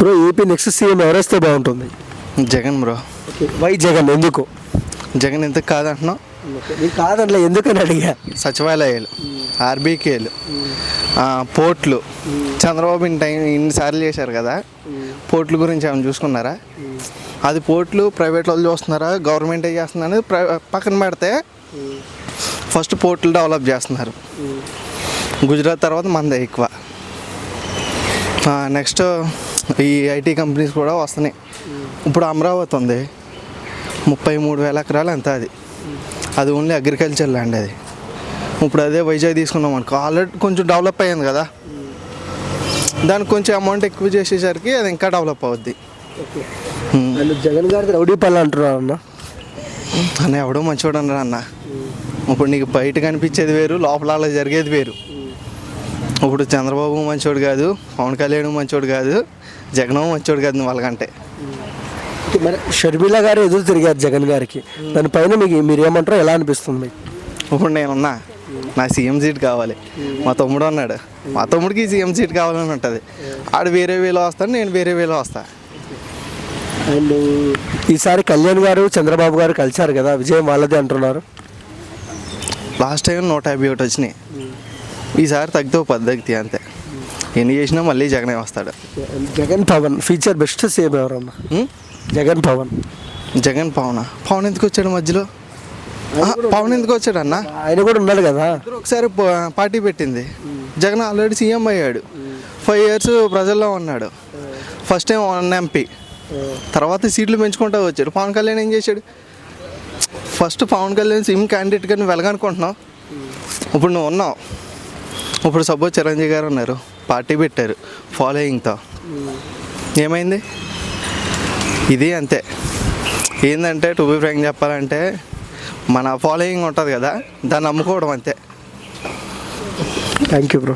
Bro AP next CM ఎవరేస్తే బాగుంటుంది? Jagan bro. Why Jagan? ఎందుకు జగన్ ఎందుకు కాదంటున్నావు? నీకు కాదంటే ఎందుకని అడిగా. సచివాలయాలు, ఆర్బీకేలు, పోర్ట్లు చంద్రబాబు ఇన్నిసార్లు చేశారు కదా. పోర్ట్ల గురించి ఏమైనా చూసుకున్నారా? అది పోర్ట్లు ప్రైవేట్ వాళ్ళు చూస్తున్నారా, గవర్నమెంట్ చేస్తున్నారు అనేది పక్కన పెడితే ఫస్ట్ పోర్ట్లు డెవలప్ చేస్తున్నారు. గుజరాత్ తర్వాత మనదే ఎక్కువ. నెక్స్ట్ ఈ ఐటీ కంపెనీస్ కూడా వస్తున్నాయి. ఇప్పుడు అమరావతి ఉంది, 33,000 ఎకరాలు ఎంత అది ఓన్లీ అగ్రికల్చర్ ల్యాండ్. అది ఇప్పుడు అదే వైజాగ్ తీసుకున్నాం అనుకో, ఆల్రెడీ కొంచెం డెవలప్ అయ్యింది కదా, దానికి కొంచెం అమౌంట్ ఎక్కువ చేసేసరికి అది ఇంకా డెవలప్ అవుద్ది. జగన్ గారి రౌడీ పనులు అంటున్నారు అన్న. ఎవడో మంచివాడు అన్నారు అన్న. ఇప్పుడు నీకు బయట కనిపించేది వేరు, లోపల అలా జరిగేది వేరు. ఇప్పుడు చంద్రబాబు మంచివాడు కాదు, పవన్ కళ్యాణ్ మంచివాడు కాదు, జగన్ మంచివాడు కాదు వాళ్ళకంటే. మరి షర్మిల గారు ఎదురు తిరిగారు జగన్ గారికి, దానిపైన మీరు ఏమంటారో ఎలా అనిపిస్తుంది మీకు? ఇప్పుడు నేనున్నా, నా సీఎం సీట్ కావాలి. మా తమ్ముడు అన్నాడు, మా తమ్ముడికి సీఎం సీట్ కావాలని ఉంటుంది. ఆడు వేరే వేలో వస్తాడు, నేను వేరే వేలో వస్తాను. అండ్ ఈసారి కళ్యాణ్ గారు చంద్రబాబు గారు కలిశారు కదా, విజయం వాళ్ళదే అంటున్నారు. లాస్ట్ టైం 151 వచ్చినాయి, ఈసారి తగ్గితే 10 తగ్గుతాయి అంతే. ఎన్ని చేసినా మళ్ళీ జగనే వస్తాడు. Jagan Pawan future best CM ఎవరన్నా? జగన్ పవన్ పవన్ ఎందుకు వచ్చాడు మధ్యలో? పవన్ ఎందుకు వచ్చాడు అన్న? ఆయన కూడా ఉన్నాడు కదా. ఒకసారి పార్టీ పెట్టింది, జగన్ ఆల్రెడీ సీఎం అయ్యాడు, 5 years ప్రజల్లో ఉన్నాడు. ఫస్ట్ టైం 1 MP, తర్వాత సీట్లు పెంచుకుంటూ వచ్చాడు. పవన్ కళ్యాణ్ ఏం చేశాడు? First Pawan Kalyan CM candidate కానీ వెళ్ళగనుకుంటున్నావు. ఇప్పుడు నువ్వు ఉన్నావు, ఇప్పుడు సపోజ్ చిరంజీవి గారు ఉన్నారు, పార్టీ పెట్టారు ఫాలోయింగ్తో, ఏమైంది? ఇది అంతే. ఏంటంటే టు బి ఫ్రాంక్ చెప్పాలంటే మన ఫాలోయింగ్ ఉంటుంది కదా, దాన్ని నమ్ముకోవడం అంతే. Thank you bro.